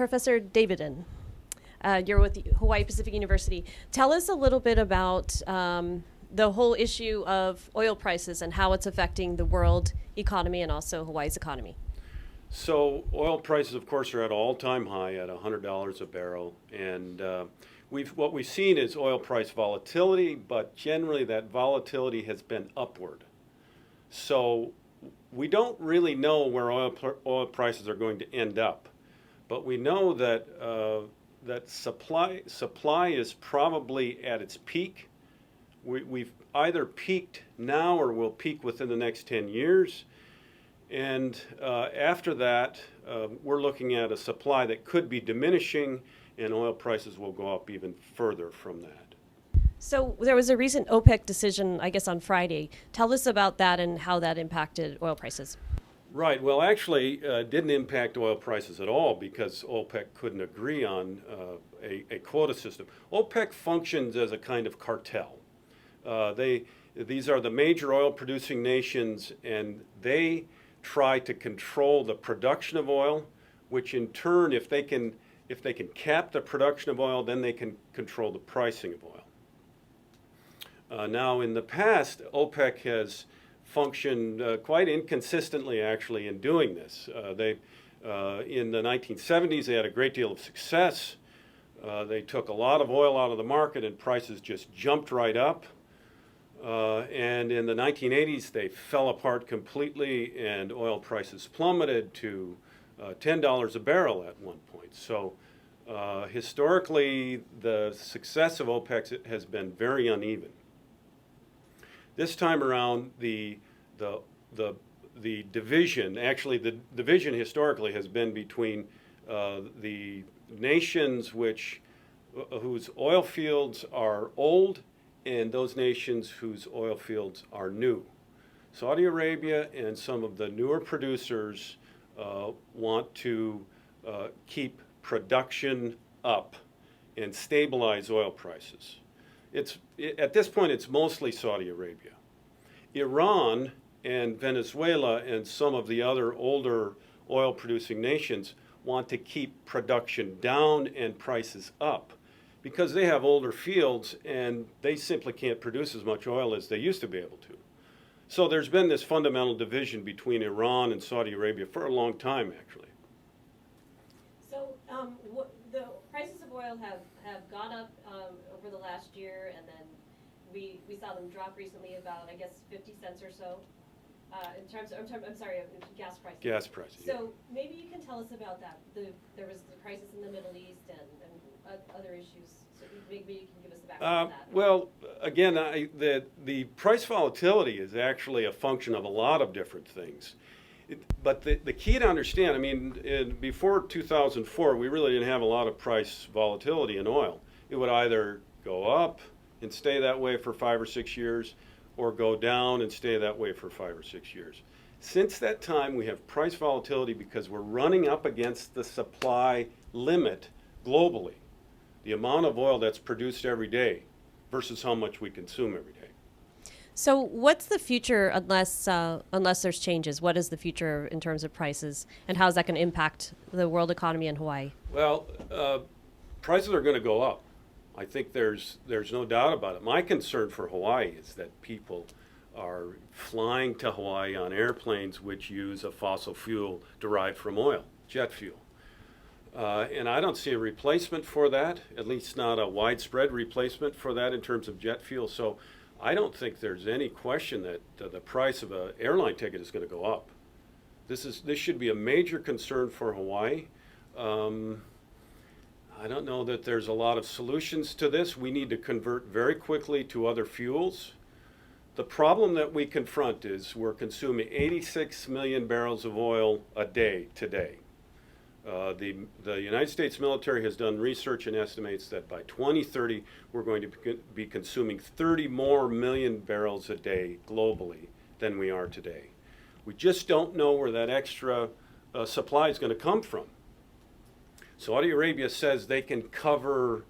Professor Davidann. You're with the Hawaii Pacific University. Tell us a little bit about the whole issue of oil prices and how it's affecting the world economy and also Hawaii's economy. So oil prices, of course, are at an all-time high at $100 a barrel, and what we've seen is oil price volatility, but generally that volatility has been upward. So we don't really know where oil prices are going to end up, but we know that that supply is probably at its peak. We've either peaked now or will peak within the next 10 years. And after that, we're looking at a supply that could be diminishing, and oil prices will go up even further from that. So there was a recent OPEC decision, I guess, on Friday. Tell us about that and how that impacted oil prices. Right. Well, actually, didn't impact oil prices at all because OPEC couldn't agree on a quota system. OPEC functions as a kind of cartel. These are the major oil-producing nations, and they try to control the production of oil, which in turn, if they can cap the production of oil, then they can control the pricing of oil. Now, in the past, OPEC has functioned quite inconsistently, actually, in doing this. In the 1970s, they had a great deal of success. They took a lot of oil out of the market, and prices just jumped right up. And in the 1980s, they fell apart completely, and oil prices plummeted to $10 a barrel at one point. So historically, the success of OPEC has been very uneven. This time around, the division, actually the division historically has been between the nations whose oil fields are old and those nations whose oil fields are new. Saudi Arabia and some of the newer producers want to keep production up and stabilize oil prices. At this point, it's mostly Saudi Arabia. Iran and Venezuela and some of the other older oil-producing nations want to keep production down and prices up because they have older fields and they simply can't produce as much oil as they used to be able to. So there's been this fundamental division between Iran and Saudi Arabia for a long time, actually. So the prices of oil have gone up over the last year, and then we saw them drop recently about, I guess, 50 cents or so in terms of, I'm sorry, gas prices. Gas prices. So yeah. Maybe you can tell us about that. There was the crisis in the Middle East and other issues. So maybe you can give us the background on that. Well, again, the price volatility is actually a function of a lot of different things. But the key to understand, I mean, before 2004, we really didn't have a lot of price volatility in oil. It would either go up and stay that way for 5 or 6 years, or go down and stay that way for 5 or 6 years. Since that time, we have price volatility because we're running up against the supply limit globally, the amount of oil that's produced every day versus how much we consume every day. So what's the future unless there's changes? What is the future in terms of prices, and how is that going to impact the world economy in Hawaii? Well, prices are going to go up. I think there's no doubt about it. My concern for Hawaii is that people are flying to Hawaii on airplanes which use a fossil fuel derived from oil, jet fuel. And I don't see a replacement for that, at least not a widespread replacement for that in terms of jet fuel. So I don't think there's any question that the price of an airline ticket is going to go up. This should be a major concern for Hawaii. I don't know that there's a lot of solutions to this. We need to convert very quickly to other fuels. The problem that we confront is we're consuming 86 million barrels of oil a day today. The United States military has done research and estimates that by 2030, we're going to be consuming 30 more million barrels a day globally than we are today. We just don't know where that extra supply is going to come from. Saudi Arabia says they can cover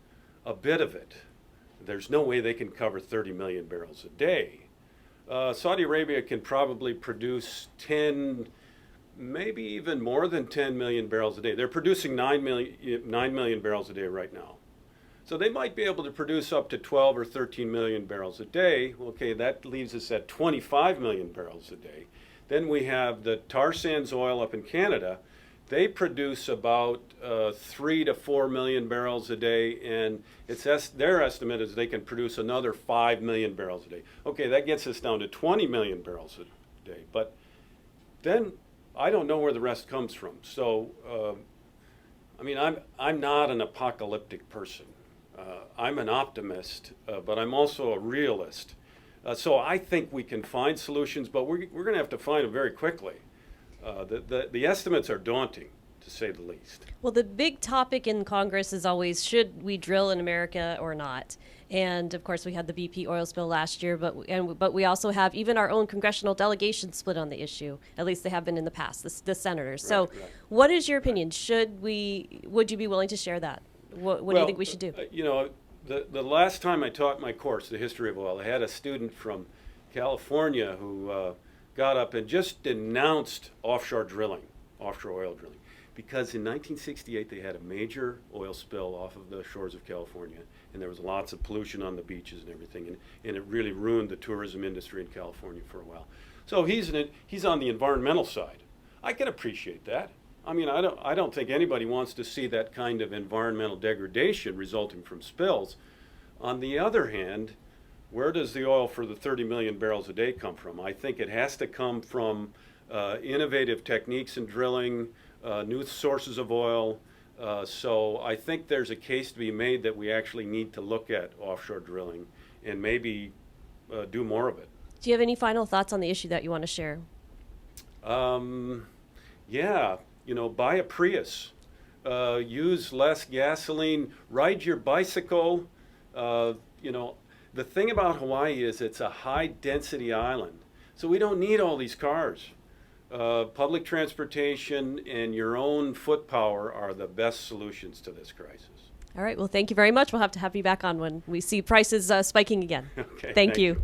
a bit of it. There's no way they can cover 30 million barrels a day. Saudi Arabia can probably produce 10 maybe even more than 10 million barrels a day. They're producing 9 million barrels a day right now. So they might be able to produce up to 12 or 13 million barrels a day. Okay, that leaves us at 25 million barrels a day. Then we have the tar sands oil up in Canada. They produce about 3 to 4 million barrels a day, and their estimate is they can produce another 5 million barrels a day. Okay, that gets us down to 20 million barrels a day. But then I don't know where the rest comes from. So, I mean, I'm not an apocalyptic person. I'm an optimist, but I'm also a realist. So I think we can find solutions, but we're going to have to find them very quickly. The estimates are daunting, to say the least. Well, the big topic in Congress is always, should we drill in America or not? And of course, we had the BP oil spill last year, but we also have even our own congressional delegation split on the issue. At least they have been in the past, the senators. So, Right. what is your opinion? Would you be willing to share that? What do you think we should do? You know, the last time I taught my course, The History of Oil, I had a student from California who got up and just denounced offshore oil drilling, because in 1968 they had a major oil spill off of the shores of California, and there was lots of pollution on the beaches and everything, and it really ruined the tourism industry in California for a while. So he's on the environmental side. I can appreciate that. I mean, I don't think anybody wants to see that kind of environmental degradation resulting from spills. On the other hand, where does the oil for the 30 million barrels a day come from? I think it has to come from innovative techniques in drilling, new sources of oil. So I think there's a case to be made that we actually need to look at offshore drilling and maybe do more of it. Do you have any final thoughts on the issue that you want to share? Yeah, you know, buy a Prius, use less gasoline, ride your bicycle. You know, the thing about Hawaii is it's a high-density island, so we don't need all these cars. Public transportation and your own foot power are the best solutions to this crisis. All right. Well, thank you very much. We'll have to have you back on when we see prices spiking again. Okay, Thank you.